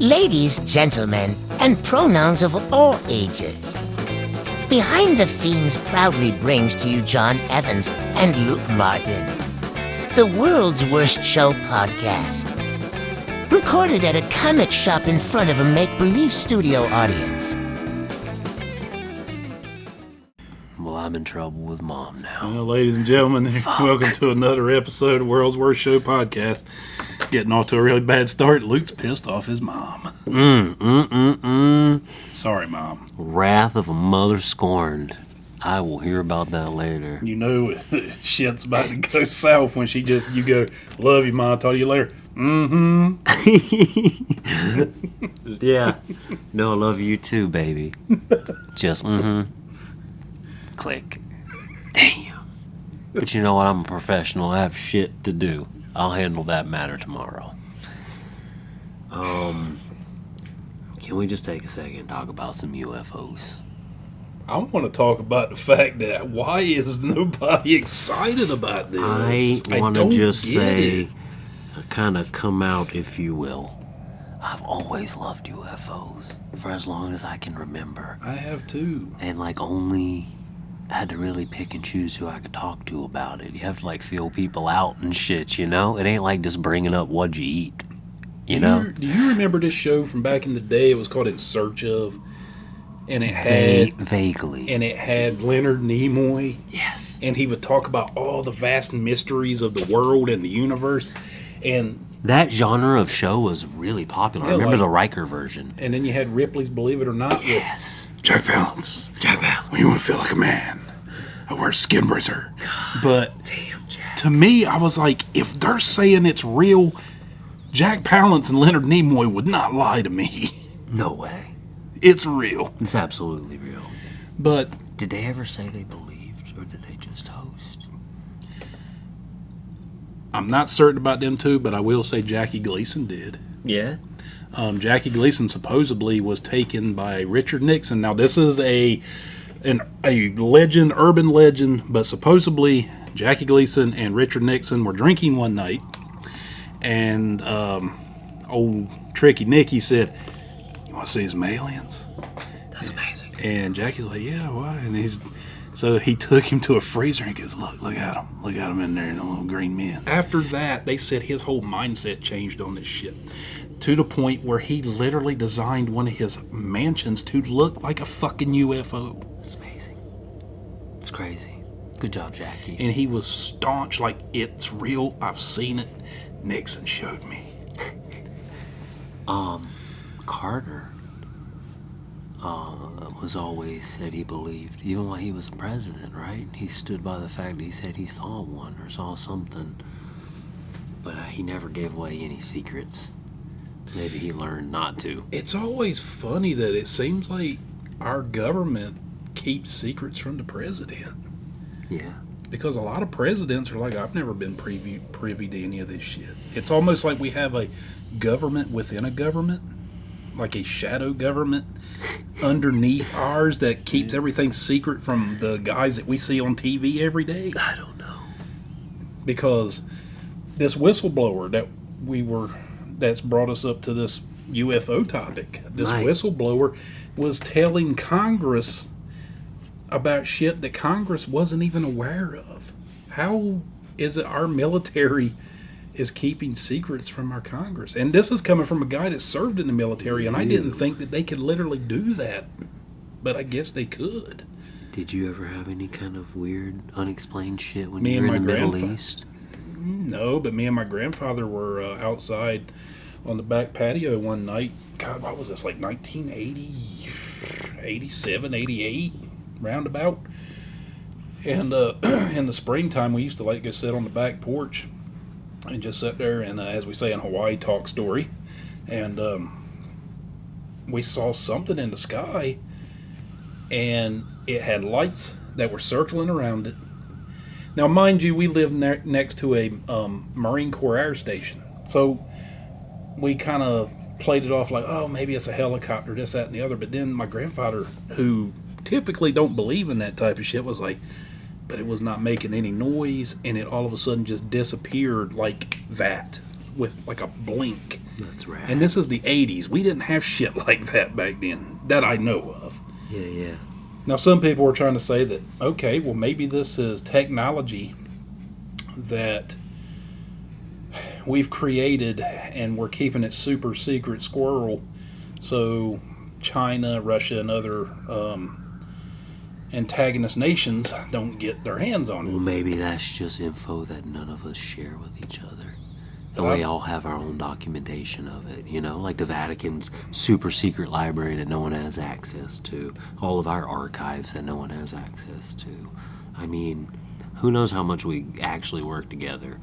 Ladies, gentlemen, and pronouns of all ages. Behind the Fiends proudly brings to you John Evans and Luke Martin, the world's worst show podcast. Recorded at a comic shop in front of a make-believe studio audience. Well, I'm in trouble with Mom now. Well, ladies and gentlemen, welcome to another episode of World's Worst Show podcast. Getting off to a really bad start. Luke's pissed off his mom. Sorry, Mom. Wrath of a mother scorned. I will hear about that later. You know shit's about to go south when you go, love you, Mom, talk to you later. Yeah. No, I love you too, baby. Just, Click. Damn. But you know what? I'm a professional. I have shit to do. I'll handle that matter tomorrow. Can we just take a second and talk about some UFOs? I want to talk about the fact that why is nobody excited about this? I want to just say, kind of come out, if you will. I've always loved UFOs for as long as I can remember. I have too. And only had to really pick and choose who I could talk to about it. You have to feel people out and shit, you know? It ain't like just bringing up what'd you eat, you know? Do you remember this show from back in the day? It was called In Search Of. And it had... Vaguely. And it had Leonard Nimoy. Yes. And he would talk about all the vast mysteries of the world and the universe. And... that genre of show was really popular. Yeah, I remember the Riker version. And then you had Ripley's Believe It or Not. Yes. With Jack Palance. When you want to feel like a man, I wear a skin bracer. But damn, Jack. To me, I was like, if they're saying it's real, Jack Palance and Leonard Nimoy would not lie to me. No way. It's real. It's absolutely real. But did they ever say they believed, or did they just host? I'm not certain about them two, but I will say Jackie Gleason did. Yeah. Jackie Gleason supposedly was taken by Richard Nixon. Now, this is a legend, urban legend, but supposedly Jackie Gleason and Richard Nixon were drinking one night, and old Tricky Nicky said, "You want to see some aliens?" That's amazing. And Jackie's like, "Yeah, why?" And so he took him to a freezer and goes, look at him in there, the little green men. After that, they said his whole mindset changed on this shit, to the point where he literally designed one of his mansions to look like a fucking UFO. It's amazing. It's crazy. Good job, Jackie. And he was staunch, it's real, I've seen it. Nixon showed me. Carter was always said he believed, even while he was president, right? He stood by the fact that he said he saw one or saw something, but he never gave away any secrets. Maybe he learned not to. It's always funny that it seems like our government keeps secrets from the president. Yeah. Because a lot of presidents are like, I've never been privy to any of this shit. It's almost like we have a government within a government, like a shadow government underneath ours that keeps everything secret from the guys that we see on TV every day. I don't know. Because this whistleblower that's brought us up to this UFO topic, this whistleblower was telling Congress about shit that Congress wasn't even aware of. How is it our military is keeping secrets from our Congress? And this is coming from a guy that served in the military, and I didn't think that they could literally do that. But I guess they could. Did you ever have any kind of weird, unexplained shit when you were in the Middle East? No, but me and my grandfather were outside on the back patio one night. God, what was this, 1980, 87, 88, roundabout? And in the springtime, we used to go sit on the back porch and just sit there and, as we say in Hawaii, talk story. And we saw something in the sky, and it had lights that were circling around it. Now, mind you, we live next to a Marine Corps air station. So we kind of played it off like, oh, maybe it's a helicopter, this, that, and the other. But then my grandfather, who typically don't believe in that type of shit, was like, but it was not making any noise, and it all of a sudden just disappeared like that. with like a blink. That's right. And this is the 80s. We didn't have shit like that back then that I know of. Yeah. Now, some people are trying to say that, okay, well, maybe this is technology that we've created and we're keeping it super secret squirrel, so China, Russia, and other antagonist nations don't get their hands on it. Well, maybe that's just info that none of us share with each other. And we all have our own documentation of it, you know? Like the Vatican's super secret library that no one has access to. All of our archives that no one has access to. I mean, who knows how much we actually work together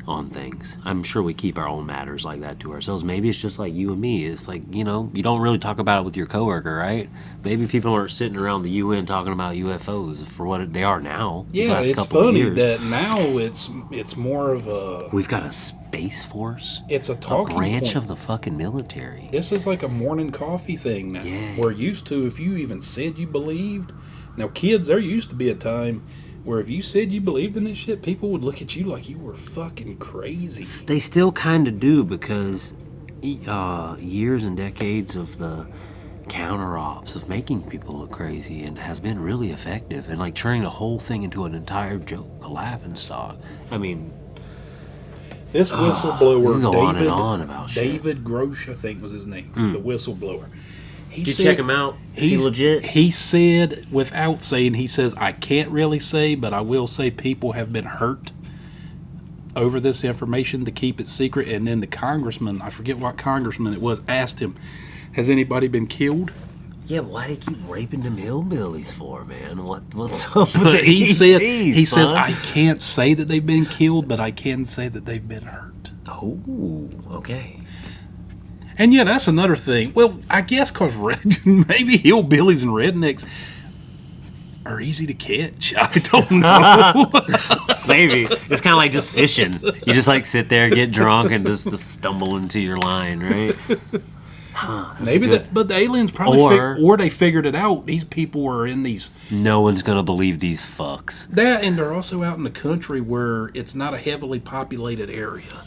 on things. I'm sure we keep our own matters like that to ourselves. Maybe it's just like you and me. It's like, you know, you don't really talk about it with your coworker, right? Maybe people aren't sitting around the UN talking about UFOs for what they are now. Yeah, it's funny that now it's more of a... We've got a space force. It's a talking branch point of the fucking military. This is like a morning coffee thing now. Yeah. We're used to, if you even said you believed... Now, kids, there used to be a time where if you said you believed in this shit, people would look at you like you were fucking crazy. They still kind of do, because years and decades of the counter-ops of making people look crazy and has been really effective, and like turning the whole thing into an entire joke, a laughingstock. I mean, this whistleblower, we go on and on about shit. David Grosh, I think was his name, the whistleblower. Did you check him out? Is he legit? He said, without saying, he says, I can't really say, but I will say people have been hurt over this information to keep it secret. And then the congressman, I forget what congressman it was, asked him, has anybody been killed? Yeah, why do they keep raping them hillbillies for, man? What's up with But he said, he says, son? I can't say that they've been killed, but I can say that they've been hurt. Oh, okay. And yeah, that's another thing. Well, I guess because maybe hillbillies and rednecks are easy to catch. I don't know. Maybe. It's kind of like just fishing. You just like sit there, get drunk, and just stumble into your line, right? Maybe but the aliens probably or they figured it out. These people are in these... No one's going to believe these fucks. That, and they're also out in the country where it's not a heavily populated area.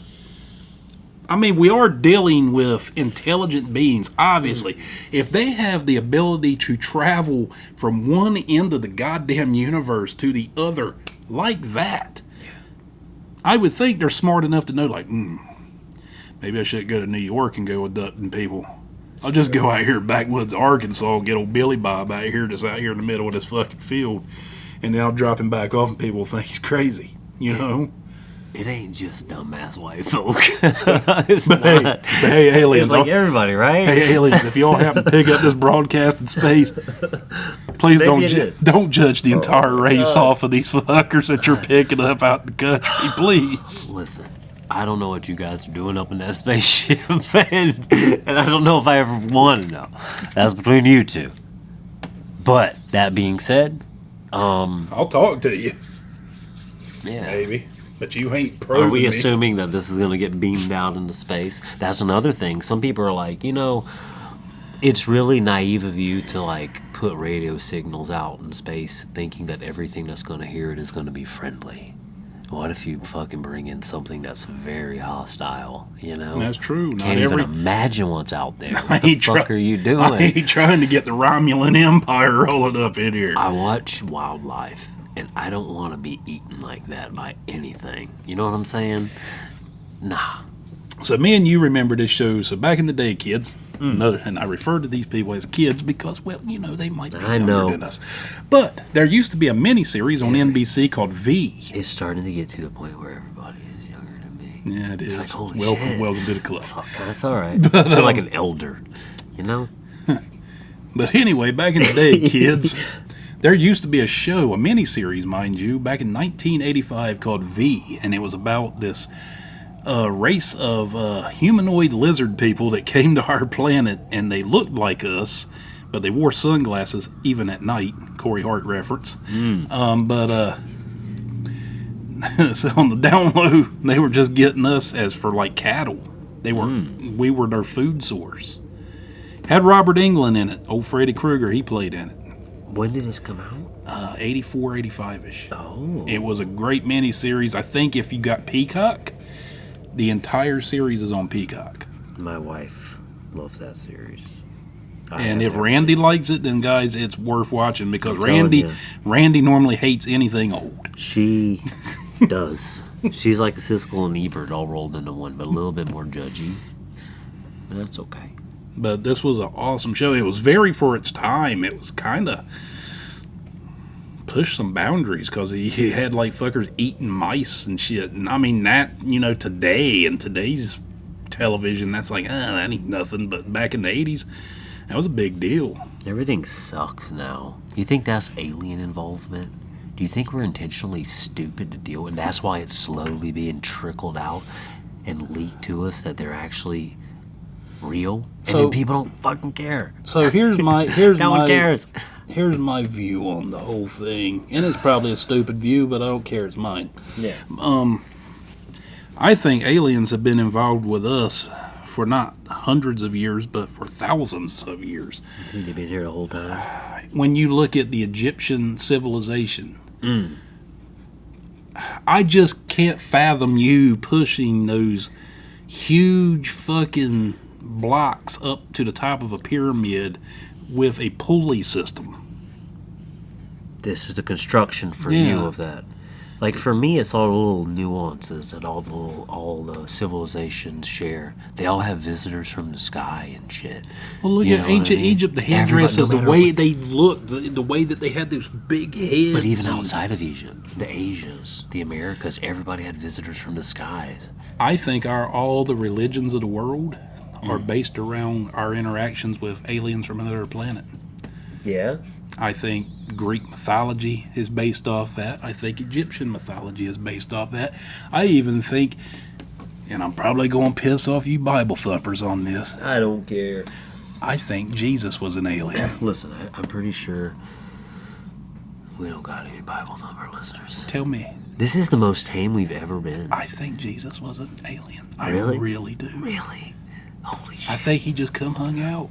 I mean, we are dealing with intelligent beings, obviously. If they have the ability to travel from one end of the goddamn universe to the other like that, I would think they're smart enough to know, like, maybe I should go to New York and go abducting people. I'll just go out here backwoods Arkansas and get old Billy Bob out here that's out here in the middle of this fucking field, and then I'll drop him back off and people will think he's crazy, you know? It ain't just dumbass white folk. It's not. Hey, aliens. It's like everybody, right? Hey, aliens, if y'all happen to pick up this broadcast in space, please don't judge the entire race off of these fuckers that you're picking up out in the country, please. Listen, I don't know what you guys are doing up in that spaceship, and I don't know if I ever want to know. That's between you two. But, that being said, I'll talk to you. Yeah. Maybe. But you ain't proving Are we me. assuming that this is going to get beamed out into space? That's another thing. Some people are like, you know, it's really naive of you to like put radio signals out in space thinking that everything that's going to hear it is going to be friendly. What if you fucking bring in something that's very hostile, you know? That's true. Can't even imagine what's out there. What the fuck are you doing? I ain't trying to get the Romulan Empire rolling up in here. I watch wildlife. And I don't want to be eaten like that by anything. You know what I'm saying? Nah. So me and you remember this show. So back in the day, kids, and I refer to these people as kids because, well, you know, they might be younger than us. But there used to be a mini-series on NBC called V. It's starting to get to the point where everybody is younger than me. Yeah, it is. It's like, holy shit. shit. Welcome to the club. That's all right. I feel like an elder, you know? But anyway, back in the day, kids... There used to be a show, a miniseries, mind you, back in 1985 called V, and it was about this race of humanoid lizard people that came to our planet, and they looked like us, but they wore sunglasses even at night. Corey Hart reference. So on the down low, they were just getting us as for like cattle. We were their food source. Had Robert Englund in it. Old Freddy Krueger, he played in it. When did this come out? 84, 85-ish. Oh. It was a great mini-series. I think if you got Peacock, The entire series is on Peacock. My wife loves that series. And if Randy likes it, then guys, it's worth watching because I'm telling you. Randy normally hates anything old. She does. She's like Siskel and Ebert all rolled into one, but a little bit more judgy. But that's okay. But this was an awesome show. It was very for its time. It was kind of pushed some boundaries because he had like fuckers eating mice and shit. And I mean that, today in today's television, that's like, that ain't nothing. But back in the 80s, that was a big deal. Everything sucks now. You think that's alien involvement? Do you think we're intentionally stupid to deal with? And that's why it's slowly being trickled out and leaked to us that they're actually real? And then people don't fucking care. So here's No one cares. Here's my view on the whole thing. And it's probably a stupid view, but I don't care. It's mine. Yeah. I think aliens have been involved with us for not hundreds of years, but for thousands of years. You think they've been here the whole time? When you look at the Egyptian civilization, I just can't fathom you pushing those huge fucking blocks up to the top of a pyramid with a pulley system. This is the construction for you of that. Like for me, it's all the little nuances that all the civilizations share. They all have visitors from the sky and shit. Well, look at ancient Egypt, the headdresses, the way they looked, the way that they had those big heads. But even outside of Egypt, the Asias, the Americas, everybody had visitors from the skies. I think all the religions of the world are based around our interactions with aliens from another planet. Yeah? I think Greek mythology is based off that. I think Egyptian mythology is based off that. I even think, and I'm probably going to piss off you Bible thumpers on this, I don't care. I think Jesus was an alien. Listen, I'm pretty sure we don't got any Bible thumper listeners. Tell me. This is the most tame we've ever been. I think Jesus was an alien. Really? I really do. Really? Holy shit. I think he just come hung out.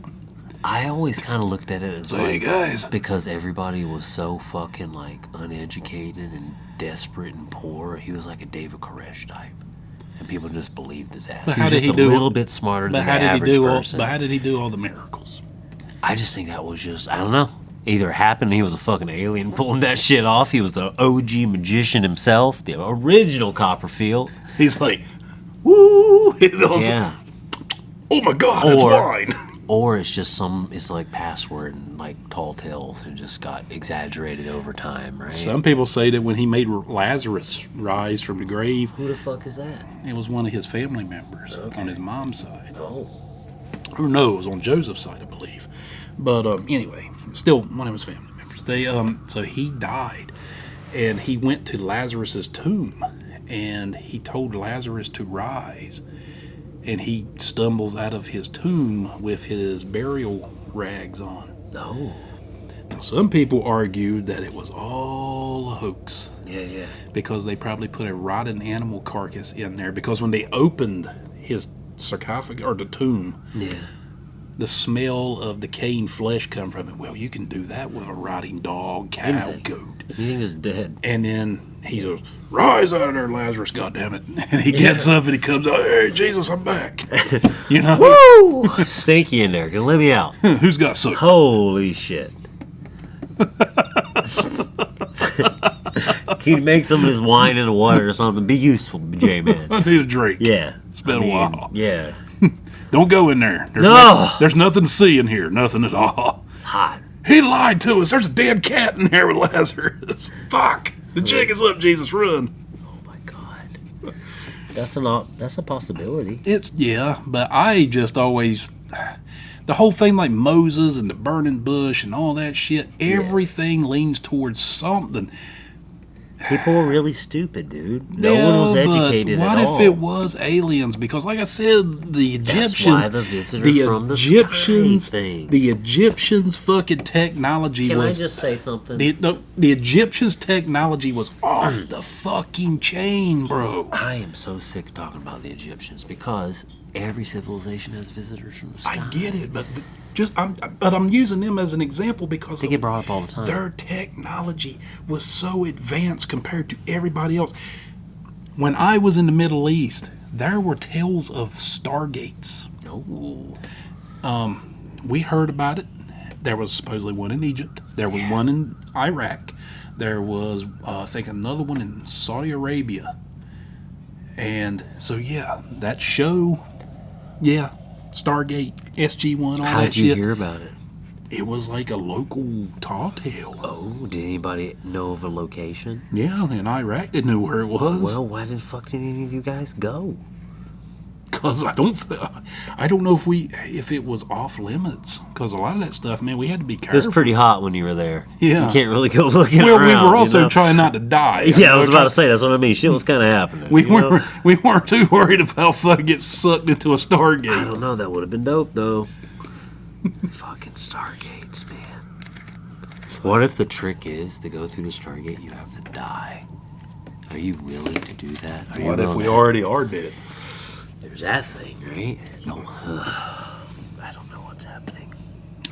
I always kind of looked at it as Hey guys. because everybody was so fucking like uneducated and desperate and poor. He was like a David Koresh type, and people just believed his ass. But He how was did just he a do? little bit smarter than But the how did he average do? person. But how did he do all the miracles? I just think that was just, I don't know. Either it happened, he was a fucking alien pulling that shit off. He was the OG magician himself, the original Copperfield. He's like, woo! Yeah. Oh my God, it's wine. Or it's just it's like password and like tall tales and just got exaggerated over time, right? Some people say that when he made Lazarus rise from the grave, Who the fuck is that? it was one of his family members on his mom's side. Oh. Or no, it was on Joseph's side, I believe. But anyway, still one of his family members. They so he died, and he went to Lazarus's tomb, and he told Lazarus to rise, and he stumbles out of his tomb with his burial rags on. Oh. Now, some people argued that it was all a hoax. Yeah. Because they probably put a rotten animal carcass in there. Because when they opened his sarcophagus or the tomb, Yeah. the smell of decaying flesh come from it. Well, you can do that with a rotting dog, cow, Anything. goat. You think it's dead? And then he goes, "Rise out of there, Lazarus, goddammit." And he gets up and he comes out, "Hey, Jesus, I'm back." You know? Woo! Stinky in there. Can let me out. Who's got soot? Holy shit. Can you make some of this wine in the water or something? Be useful, J-Man. I need a drink. Yeah. It's been a while. Yeah. Don't go in there. There's nothing to see in here. Nothing at all. It's hot. He lied to us. There's a dead cat in there with Lazarus. Fuck. The jig is up, Jesus. Run. Oh my God. That's a possibility. But I just always, the whole thing like Moses and the burning bush and all that shit, everything leans towards something. People were really stupid, dude. No one was educated but at all. what if it was aliens? Because like I said, the Egyptians, That's why the visitor from the sky thing. the Egyptians fucking technology Can was. I just say something? The Egyptians' technology was off the fucking chain, bro. I am so sick of talking about the Egyptians because every civilization has visitors from the sky. I get it, but I'm using them as an example because They get brought up all the time. their technology was so advanced compared to everybody else. When I was in the Middle East, there were tales of stargates. Oh. We heard about it. There was supposedly one in Egypt. There was one in Iraq. There was, I think, another one in Saudi Arabia. And so, yeah, that show, yeah, Stargate, SG-1, all that shit. How'd you hear about it? It was like a local tall tale. Oh, did anybody know of a location? Yeah, in Iraq, they knew where it was. Well, why didn't fuck any of you guys go? Because I don't know if it was off limits. Because a lot of that stuff, man, we had to be careful. It was pretty hot when you were there. Yeah. You can't really go looking well, around. we were also you know? trying not to die. Yeah, I was about to say, that's what I mean. Shit was kind of happening. We weren't too worried about fucking get sucked into a Stargate. I don't know. That would have been dope, though. Fucking Stargates, man. What if the trick is to go through the Stargate, you have to die? Are you willing to do that? What if we already are dead? There's that thing, right? No, I don't know what's happening.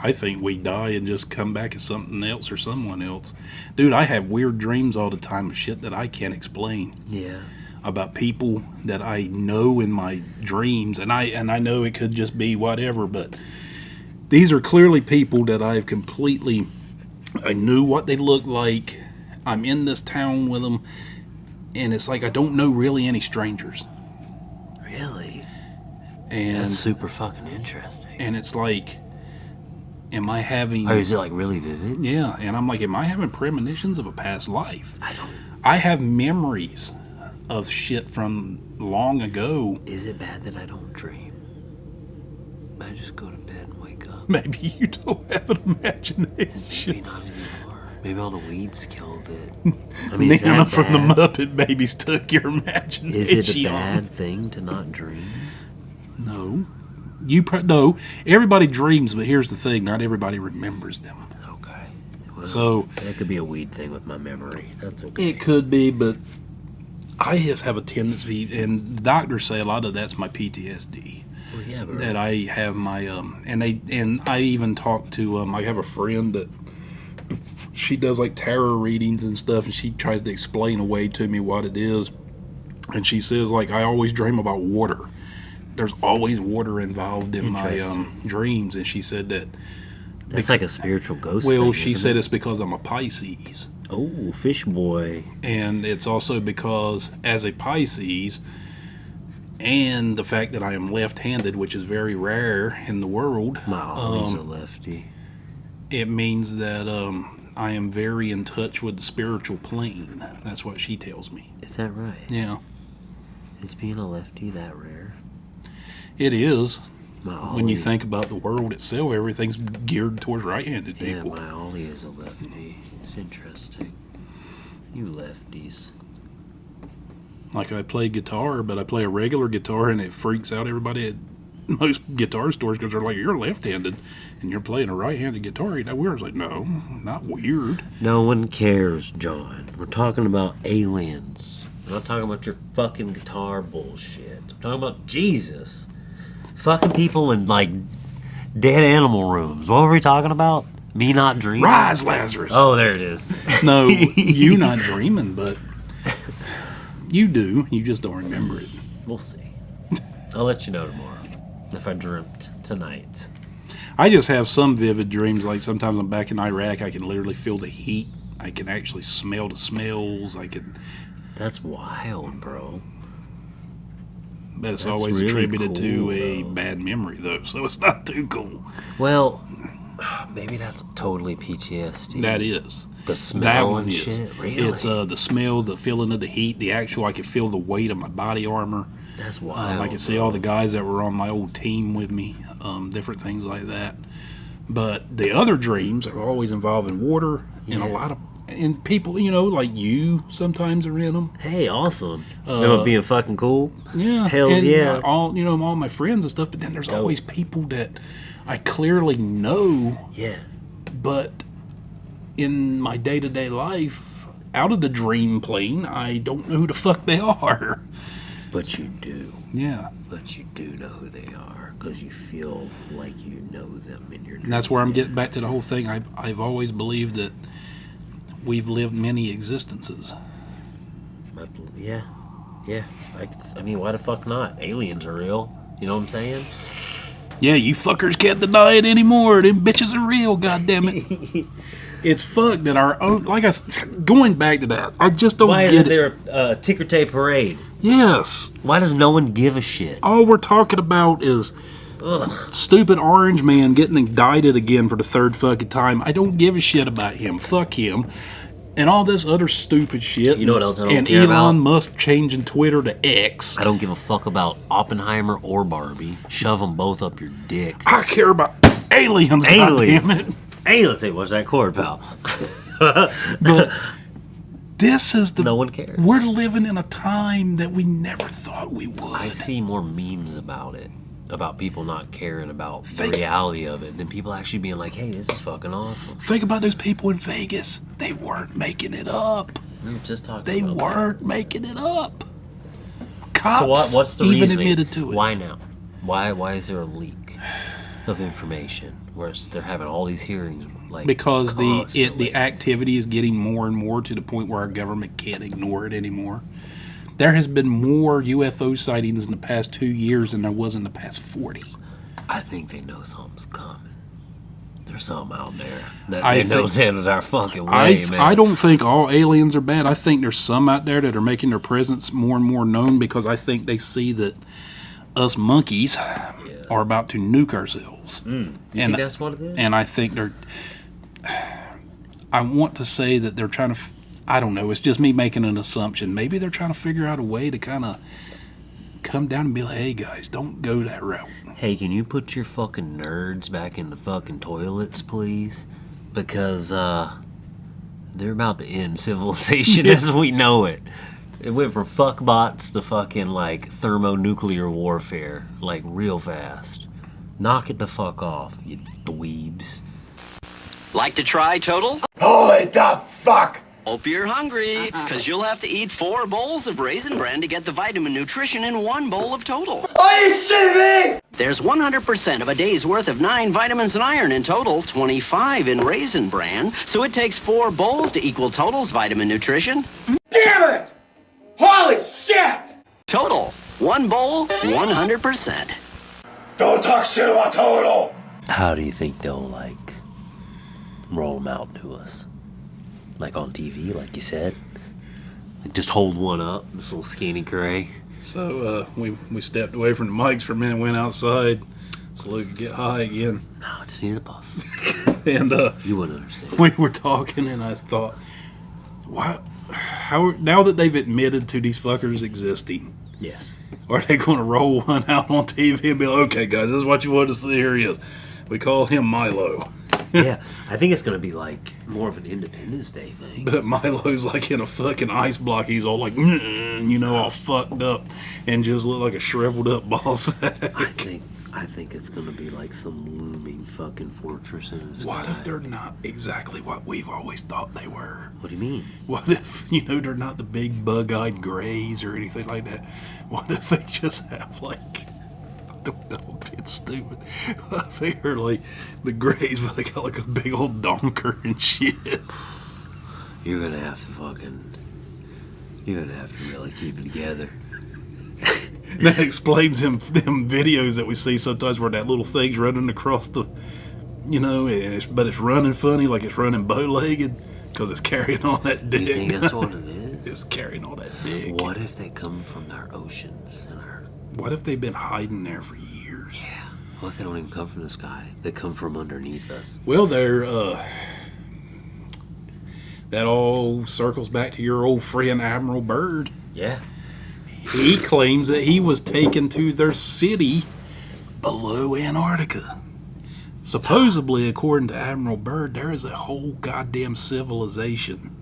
I think we die and just come back as something else or someone else. Dude, I have weird dreams all the time of shit that I can't explain. Yeah. About people that I know in my dreams, and I know it could just be whatever, but these are clearly people that I knew what they looked like. I'm in this town with them, and it's like I don't know really any strangers. Really? And that's super fucking interesting. And it's like, am I having... Oh, is it like really vivid? Yeah, and I'm like, am I having premonitions of a past life? I don't... I have memories of shit from long ago. Is it bad that I don't dream? I just go to bed and wake up. Maybe you don't have an imagination. Maybe not anymore. Maybe all the weeds killed it. I mean, Nana from the Muppet Babies took your imagination. Is it a bad thing to not dream? No. No. Everybody dreams, but here's the thing. Not everybody remembers them. Okay. Well, so that could be a weed thing with my memory. That's okay. It could be, but I just have a tendency, and doctors say a lot of that's my PTSD. Well, yeah, but that I have my and I even talked to I have a friend that she does like tarot readings and stuff, and she tries to explain away to me what it is, and she says like I always dream about water. There's always water involved in my dreams, and she said that that's like a spiritual ghost. Well, thing, she said it's because I'm a Pisces. Oh, fish boy. And it's also because as a Pisces, and the fact that I am left-handed, which is very rare in the world. My Ollie's a lefty. It means that I am very in touch with the spiritual plane. That's what she tells me. Is that right? Yeah. Is being a lefty that rare? It is. My Ollie, when you think about the world itself, everything's geared towards right-handed people. Yeah, my Ollie is a lefty. It's interesting. You lefties. Like I play guitar, but I play a regular guitar, and it freaks out everybody at most guitar stores because they're like, "You're left-handed, and you're playing a right-handed guitar. Ain't that weird?" I was like, "No, not weird." No one cares, John. We're talking about aliens. We're not talking about your fucking guitar bullshit. We're talking about Jesus. Fucking people in, like, dead animal rooms. What were we talking about? Me not dreaming? Rise, Lazarus. Oh, there it is. No, you not dreaming, but you do. You just don't remember it. We'll see. I'll let you know tomorrow if I dreamt tonight. I just have some vivid dreams. Like sometimes I'm back in Iraq, I can literally feel the heat. I can actually smell the smells. That's wild, bro. But it's That's always really attributed to cool, a though. bad memory, though, so it's not too cool. Well, maybe that's totally PTSD. That is. The smell That one and is. shit. Really? It's the smell, the feeling of the heat, the actual. I can feel the weight of my body armor. That's wild. I can see all the guys that were on my old team with me, different things like that. But the other dreams are always involving water and a lot of. And people, you know, like you sometimes are in them. Hey, awesome. Them being fucking cool? Yeah. Hell and yeah. All my friends and stuff. But then there's always people that I clearly know. Yeah. But in my day-to-day life, out of the dream plane, I don't know who the fuck they are. But you do. Yeah. But you do know who they are because you feel like you know them in your dream. And that's where I'm getting back to the whole thing. I've always believed that we've lived many existences. Yeah. Yeah, I mean, why the fuck not? Aliens are real. You know what I'm saying? Yeah, you fuckers can't deny it anymore. Them bitches are real, goddammit. It's fucked that our own, like I said, going back to that, I just don't Why get isn't it. there a ticker tape parade? Yes. Why does no one give a shit? All we're talking about is stupid orange man getting indicted again for the third fucking time. I don't give a shit about him. Fuck him. And all this other stupid shit. You know what else I don't and care Elon about? Musk changing Twitter to X. I don't give a fuck about Oppenheimer or Barbie. Shove them both up your dick. I care about aliens, goddammit. Hey, let's say, what's that chord, pal? But this is the... No one cares. We're living in a time that we never thought we would. I see more memes about it. About people not caring about the reality of it than people actually being like, hey, this is fucking awesome. Think about those people in Vegas. They weren't making it up. We were just talking They about weren't making it up. Cops So what's the even reasoning? admitted to it. Why now? Why is there a leak of information where they're having all these hearings? Like Because the constantly? activity is getting more and more to the point where our government can't ignore it anymore. There has been more UFO sightings in the past 2 years than there was in the past 40. I think they know something's coming. There's something out there that I they know's think- headed our fucking way, man. I don't think all aliens are bad. I think there's some out there that are making their presence more and more known because I think they see that us monkeys are about to nuke ourselves. You think that's what it is? And I think they're... I want to say that they're trying to... I don't know. It's just me making an assumption. Maybe they're trying to figure out a way to kind of come down and be like, hey, guys, don't go that route. Hey, can you put your fucking nerds back in the fucking toilets, please? Because, they're about to end civilization as we know it. It went from fuckbots to fucking, like, thermonuclear warfare, like, real fast. Knock it the fuck off, you dweebs. Like to try Total? Holy the fuck! Hope you're hungry, because you'll have to eat 4 bowls of Raisin Bran to get the vitamin nutrition in 1 bowl of Total. Are you shitting me? There's 100% of a day's worth of 9 vitamins and iron in Total, 25 in Raisin Bran, so it takes 4 bowls to equal Total's vitamin nutrition. Damn it! Holy shit! Total, 1 bowl, 100%. Don't talk shit about Total! How do you think they'll, like, roll them out to us? Like on TV, like you said? Like just hold one up, this little skinny gray. So we stepped away from the mics for a minute, went outside so we could get high again. No, I just need a puff. And You wouldn't understand. we were talking, and I thought, how now that they've admitted to these fuckers existing, Yes. are they going to roll one out on TV and be like, okay, guys, this is what you want to see? Here he is. We call him Milo. Yeah, I think it's going to be like more of an Independence Day thing. But Milo's like in a fucking ice block. He's all like, you know, all fucked up and just look like a shriveled up ball sack. I think it's going to be like some looming fucking fortress in the sky. What if they're not exactly what we've always thought they were? What do you mean? What if, they're not the big bug-eyed grays or anything like that? What if they just have, like, I don't know, it's stupid. I think they're like the grays, but they got like a big old donker and shit. You're going to have to really keep it together. That explains them videos that we see sometimes where that little thing's running across the, but it's running funny, like it's running bow-legged because it's carrying all that dick. You think that's what it is? It's carrying all that dick. What if they come from our oceans and our... What if they've been hiding there for years? Yeah. What if they don't even come from the sky? They come from underneath us. Well, that all circles back to your old friend Admiral Byrd. Yeah. He claims that he was taken to their city below Antarctica. Supposedly, according to Admiral Byrd, there is a whole goddamn civilization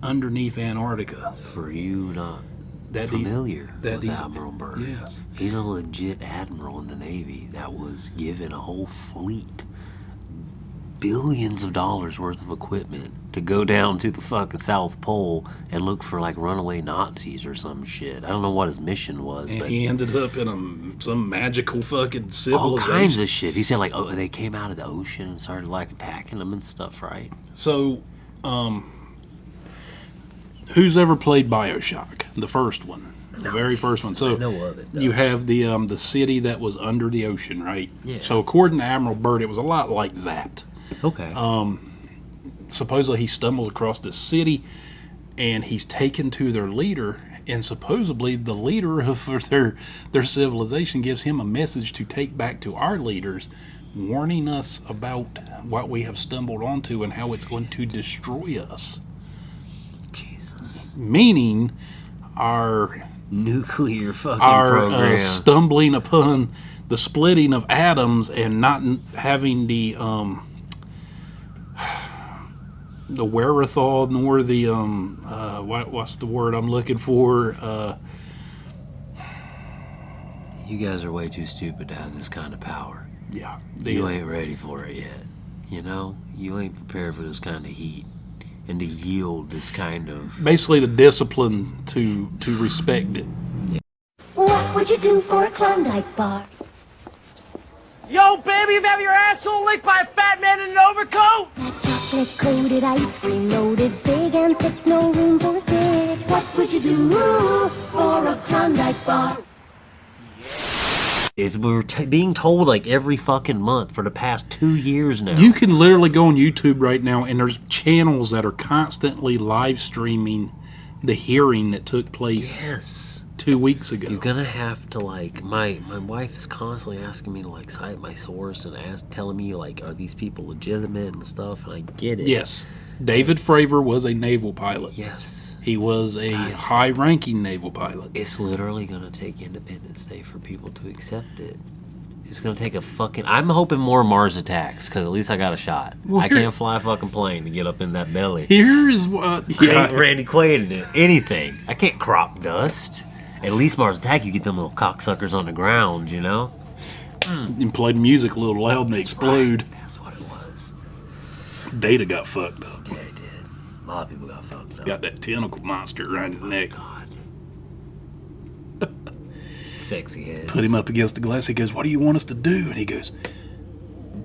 underneath Antarctica. For you not That familiar with he's- Admiral Byrd. Yes. He's a legit admiral in the Navy that was given a whole fleet, billions of dollars worth of equipment to go down to the fucking South Pole and look for like runaway Nazis or some shit. I don't know what his mission was, And but he ended up in some magical fucking all civilization. kinds of shit. He said like, oh, they came out of the ocean and started like attacking them and stuff, right? So, who's ever played BioShock? The first one. The very first one. So I know of it, though. you have the city that was under the ocean, right? Yeah. So according to Admiral Byrd, it was a lot like that. Okay. Supposedly he stumbles across this city, and he's taken to their leader, and supposedly the leader of their civilization gives him a message to take back to our leaders, warning us about what we have stumbled onto and how it's going to destroy us. Jesus. Meaning our Nuclear fucking program. stumbling upon the splitting of atoms and not having the wherewithal nor the what's the word I'm looking for? You guys are way too stupid to have this kind of power. Yeah, You ain't ready for it yet. You know? You ain't prepared for this kind of heat and to yield this kind of... basically the discipline to respect it. What would you do for a Klondike bar? Yo, baby, you have your asshole licked by a fat man in an overcoat? That chocolate-coated ice cream loaded, big and thick, no room for a stick. What would you do for a Klondike bar? We're being told like every fucking month for the past 2 years now. You can literally go on YouTube right now, and there's channels that are constantly live streaming the hearing that took place Yes. 2 weeks ago. You're gonna have to like my wife is constantly asking me to like cite my source and telling me like, are these people legitimate and stuff, and I get it. Yes, David Fravor was a naval pilot. Yes. He was a high-ranking naval pilot. It's literally gonna take Independence Day for people to accept it. It's gonna take a fucking... I'm hoping more Mars attacks, because at least I got a shot. Well, I can't fly a fucking plane to get up in that belly. Here is what... I Yeah, ain't Randy Quaid in anything. I can't crop dust. At least Mars Attack, you get them little cocksuckers on the ground, you know? and play music a little loud and they explode. Right. That's what it was. Data got fucked up. Yeah, it did. A lot of people got fucked up. Got that tentacle monster around his neck. God. Sexy head. Put him up against the glass. He goes, "What do you want us to do?" And he goes,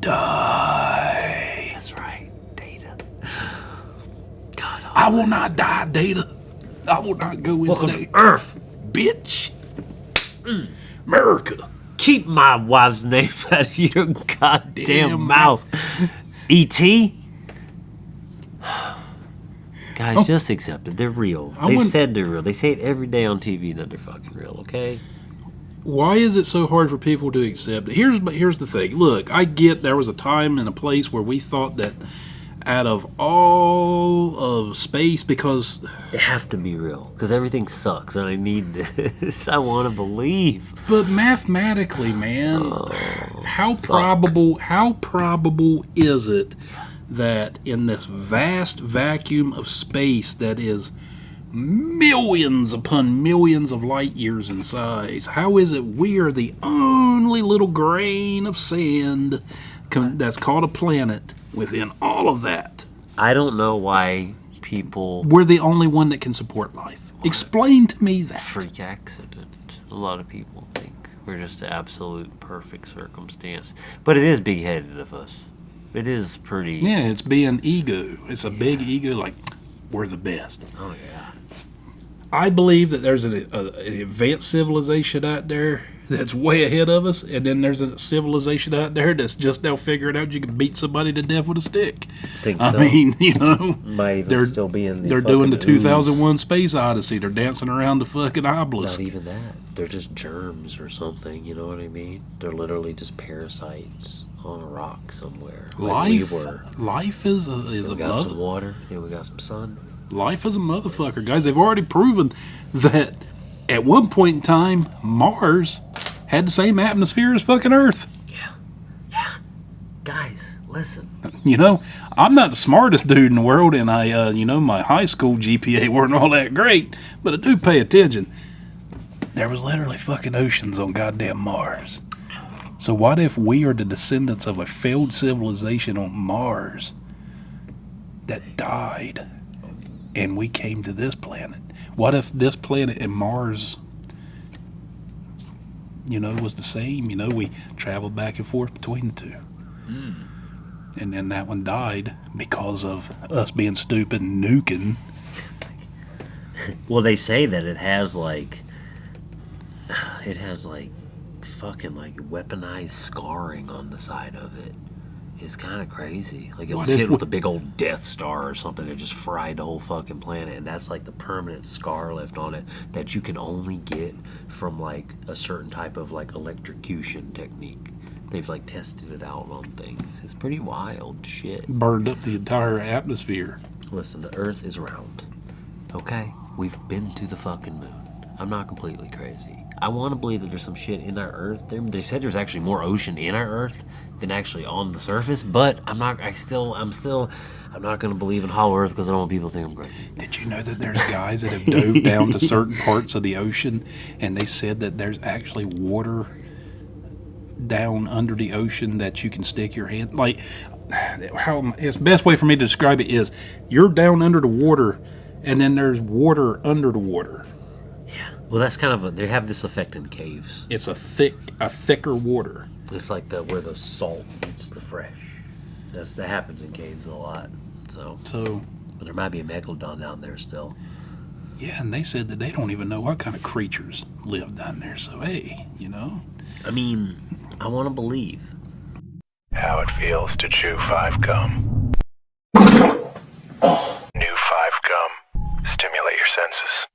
"Die." That's right. Data. God. I will not die, Data. I will not go into Welcome the to Earth. bitch. America. Keep my wife's name out of your goddamn Damn mouth. E.T.? Guys, just accept it. They're real. They said they're real. They say it every day on TV that they're fucking real, okay? Why is it so hard for people to accept it? Here's the thing. Look, I get there was a time and a place where we thought that out of all of space, because They have to be real, because everything sucks, and I need this. I want to believe. but mathematically, man, how probable is it that in this vast vacuum of space that is millions upon millions of light years in size, how is it we are the only little grain of sand that's called a planet within all of that? I don't know why people... We're the only one that can support life. Explain to me that. Freak accident. A lot of people think we're just the absolute perfect circumstance. But it is big-headed of us. It is pretty... Yeah, it's being ego. It's a big ego, like, we're the best. Oh, yeah. I believe that there's an advanced civilization out there that's way ahead of us, and then there's a civilization out there that's just now figuring out you can beat somebody to death with a stick. I mean, you know, Might even still be in the they're doing the fucking ooze. 2001 Space Odyssey. They're dancing around the fucking obelisk. Not even that. They're just germs or something, you know what I mean? They're literally just parasites on a rock somewhere. Like we were. Life is a We got mother. some water, and we got some sun. Life is a motherfucker, guys. They've already proven that at one point in time, Mars had the same atmosphere as fucking Earth. Yeah. Guys, listen. You know, I'm not the smartest dude in the world, and my high school GPA weren't all that great, but I do pay attention. There was literally fucking oceans on goddamn Mars. So what if we are the descendants of a failed civilization on Mars that died, and we came to this planet? What if this planet and Mars, was the same? We traveled back and forth between the two. And then that one died because of us being stupid and nuking. Well, they say that it has, like, It has like fucking like weaponized scarring on the side of it. It's kind of crazy. Like it was hit with a big old Death Star or something that just fried the whole fucking planet, and that's like the permanent scar left on it that you can only get from like a certain type of like electrocution technique. They've like tested it out on things. It's pretty wild shit. Burned up the entire atmosphere. Listen, the Earth is round. Okay? We've been to the fucking moon. I'm not completely crazy. I want to believe that there's some shit in our Earth. They said there's actually more ocean in our Earth than actually on the surface, but I'm not going to believe in hollow Earth because I don't want people to think I'm crazy. Did you know that there's guys that have dove down to certain parts of the ocean and they said that there's actually water down under the ocean that you can stick your hand, like, it's the best way for me to describe it is you're down under the water and then there's water under the water. Yeah. Well, that's kind of they have this effect in caves. It's a thicker water. It's like where the salt meets the fresh. That happens in caves a lot. So but there might be a megalodon down there still. Yeah, and they said that they don't even know what kind of creatures live down there. So hey, you know. I mean, I want to believe. How it feels to chew 5 gum. New 5 gum. Stimulate your senses.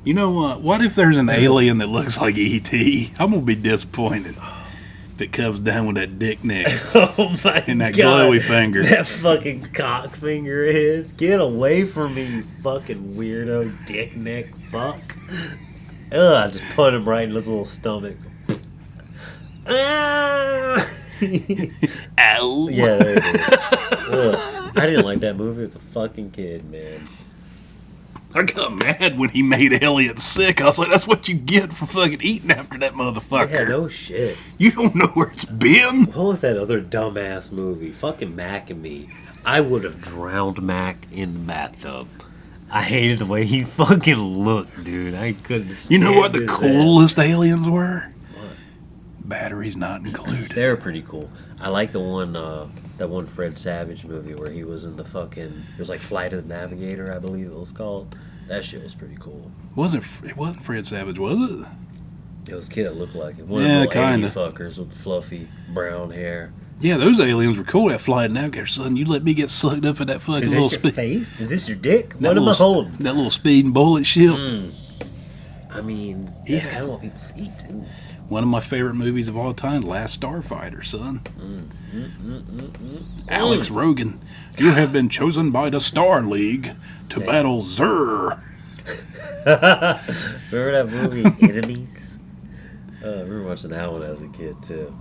You know what? What if there's an alien that looks like E.T.? I'm going to be disappointed if it comes down with that dick neck. Oh my and that God. glowy finger. That fucking cock finger is. Get away from me, you fucking weirdo dick neck fuck. Ugh, I just put him right in his little stomach. Ah! Ow. Yeah, there it is. Ugh. I didn't like that movie as a fucking kid, man. I got mad when he made Elliot sick. I was like, that's what you get for fucking eating after that motherfucker. Yeah, no shit. You don't know where it's been. What was that other dumbass movie? Fucking Mac and Me. I would have drowned Mac in the bathtub. I hated the way he fucking looked, dude. I couldn't stand You know what the his coolest aliens were? What? Batteries not included. They're pretty cool. I like the one, that one Fred Savage movie where he was in the fucking, it was like Flight of the Navigator, I believe it was called. That shit was pretty cool. It wasn't Fred Savage, was it? It was a kid that looked like it. One Yeah, of the kinda. fuckers with the fluffy brown hair. Yeah, those aliens were cool. That Flight of the Navigator, son. You let me get sucked up in that fucking Is little this your face? Is this your dick? What am I holding? That little speeding bullet ship. I mean, that's Yeah. kind of what people see, too. One of my favorite movies of all time, Last Starfighter, son. Alex Rogan, you have been chosen by the Star League to battle Xur. Remember that movie, Enemies? I remember watching that one as a kid, too.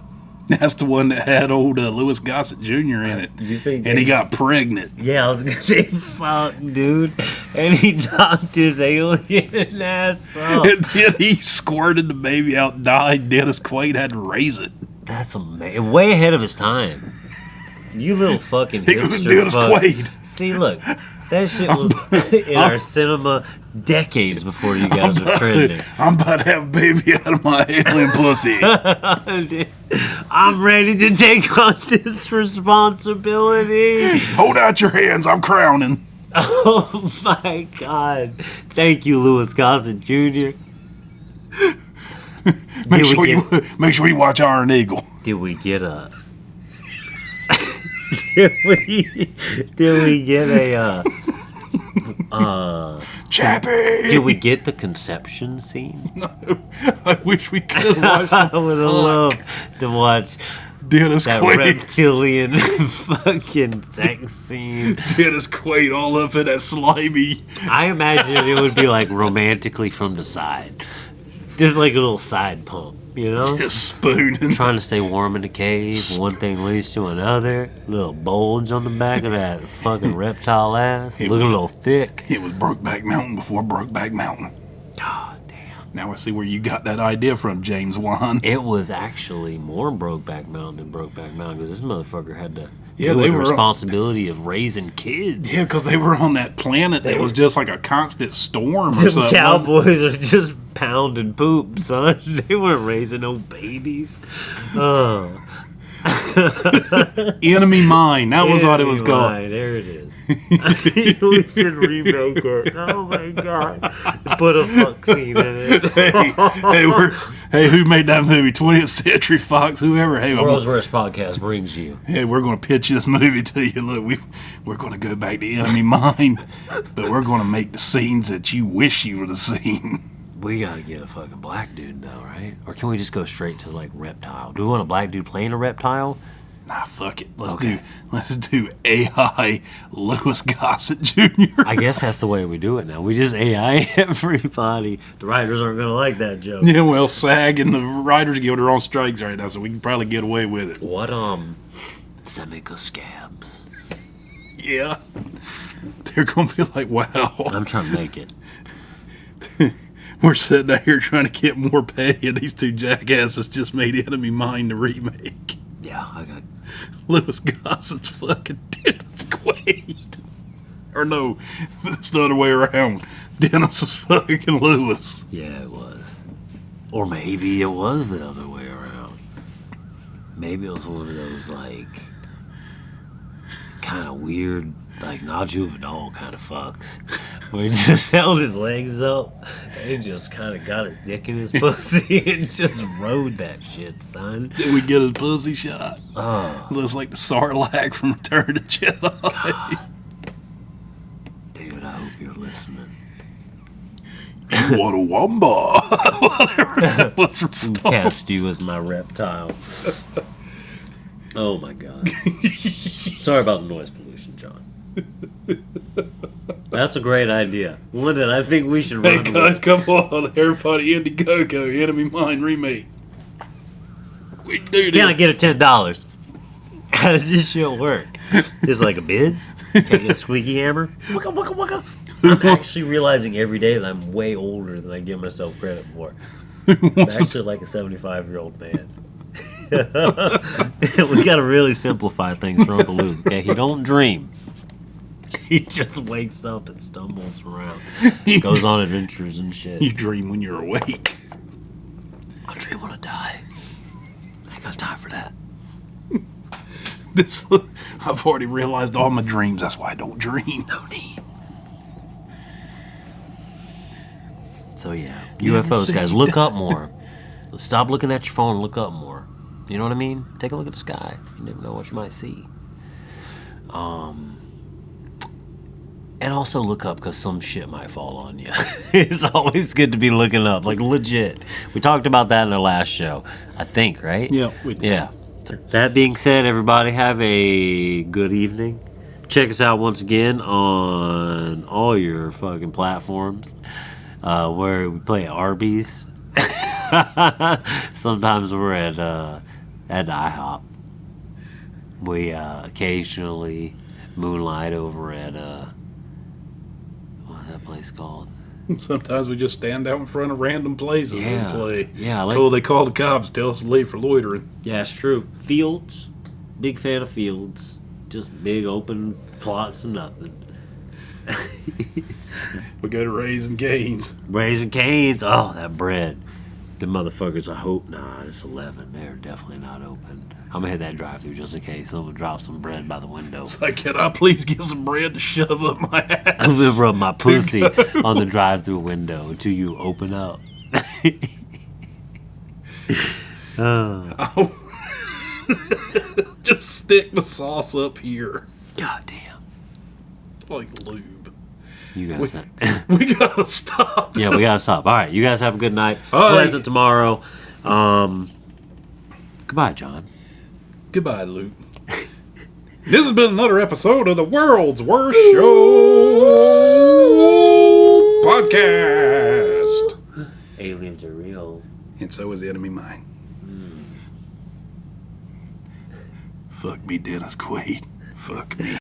That's the one that had old Louis Gossett Jr. in it. You think and he got pregnant. Yeah, I was gonna say, fuck, dude. And he knocked his alien ass up. And then he squirted the baby out and died. Dennis Quaid had to raise it. That's amazing. Way ahead of his time. You little fucking It was hipster Dennis fuck. Quaid. See, look, that shit was in our cinema decades before you guys were trending. I'm about to have a baby out of my alien pussy. I'm ready to take on this responsibility. Hold out your hands. I'm crowning. Oh my God. Thank you, Louis Gossett Jr. Make sure you watch Iron Eagle. Did we get a... did we get a... Chappie! Did we get the conception scene? No, I wish we could watch. I would have loved to watch Dennis that Quaid. reptilian fucking sex scene. Dennis Quaid all up in that slimy. I imagine it would be like romantically from the side. Just like a little side pump, you know? Just spooning. Trying to stay warm in the cave. One thing leads to another. Little bulge on the back of that fucking reptile ass. Looking a little thick. It was Brokeback Mountain before Brokeback Mountain. God damn. Now I see where you got that idea from, James Wan. It was actually more Brokeback Mountain than Brokeback Mountain because this motherfucker had to Yeah, do they the were responsibility of raising kids. Yeah, because they were on that planet that was just like a constant storm or Them something. cowboys are just pounding poop, son. They weren't raising no babies. Oh. Enemy Mine. That was what it was called. There it is. We should remake it. Oh my god. Put a fuck scene in it. hey, who made that movie? 20th Century Fox, whoever. Hey, World's Worst Podcast brings you. Hey, we're going to pitch this movie to you. Look, we're going to go back to Enemy Mine, but we're going to make the scenes that you wish you would have seen. We gotta get a fucking black dude though, right? Or can we just go straight to like reptile? Do we want a black dude playing a reptile? Nah, fuck it. Let's do AI Louis Gossett Jr. I guess that's the way we do it now. We just AI everybody. The writers aren't gonna like that joke. Yeah, well, SAG and the Writers Guild are on strikes right now, so we can probably get away with it. What does that make us scabs? Yeah. They're gonna be like, wow. I'm trying to make it. We're sitting out here trying to get more pay, and these two jackasses just made Enemy Mine the remake. Yeah, I got Louis Gossett's fucking Dennis Quaid. Or no, it's the other way around. Dennis was fucking Louis. Yeah, it was. Or maybe it was the other way around. Maybe it was one of those, like, kind of weird, like, Naju Vidal kind of fucks. Where he just held his legs up and just kind of got his dick in his pussy and just rode that shit, son. Did we get a pussy shot? Oh. Looks like the Sarlacc from Return to Jedi. God. David, I hope you're listening. What a wamba. Whatever that was from Star Wars. Cast you as my reptile. Oh my god. Sorry about the noise pollution, John. That's a great idea. Lyndon, I think we should run. Hey guys, come on. Everybody, Indiegogo, Enemy Mine remake. We do Can I this. get a $10? How does this shit work? It's like a bid? Can I get a squeaky hammer? Wicka, wicka, wicka. I'm actually realizing every day that I'm way older than I give myself credit for. I'm actually like a 75-year-old man. We gotta really simplify things for Uncle Luke, okay? He don't dream. He just wakes up and stumbles around. Goes on adventures and shit. You dream when you're awake. I dream when I die. I ain't got time for that. I've already realized all my dreams. That's why I don't dream. No need. So yeah, UFOs, guys, look up more. Stop looking at your phone and look up more. You know what I mean? Take a look at the sky. You never know what you might see. And also look up because some shit might fall on you. It's always good to be looking up, like legit. We talked about that in our last show, I think, right? Yeah, we did. Yeah. That being said, everybody have a good evening. Check us out once again on all your fucking platforms where we play at Arby's. Sometimes we're at IHOP. We occasionally moonlight over at what's that place called? Sometimes we just stand out in front of random places and play. Yeah, Until they call the cops, tell us to leave for loitering. Yeah, it's true. Fields, big fan of fields. Just big open plots of nothing. We go to Raising Cane's. Raising Cane's. Oh, that bread. The motherfuckers, I hope not. It's 11. They're definitely not open. I'm gonna hit that drive-through just in case someone drops some bread by the window. It's like, can I please get some bread to shove up my ass? I'm gonna rub my pussy on the drive-through window until you open up. Just stick the sauce up here. God damn. Like lube. You guys We gotta stop. Yeah, we gotta stop. All right, you guys have a good night. All right. Pleasant tomorrow. Goodbye, John. Goodbye, Luke. This has been another episode of the World's Worst Show podcast. Aliens are real. And so is Enemy Mine. Fuck me, Dennis Quaid. Fuck me.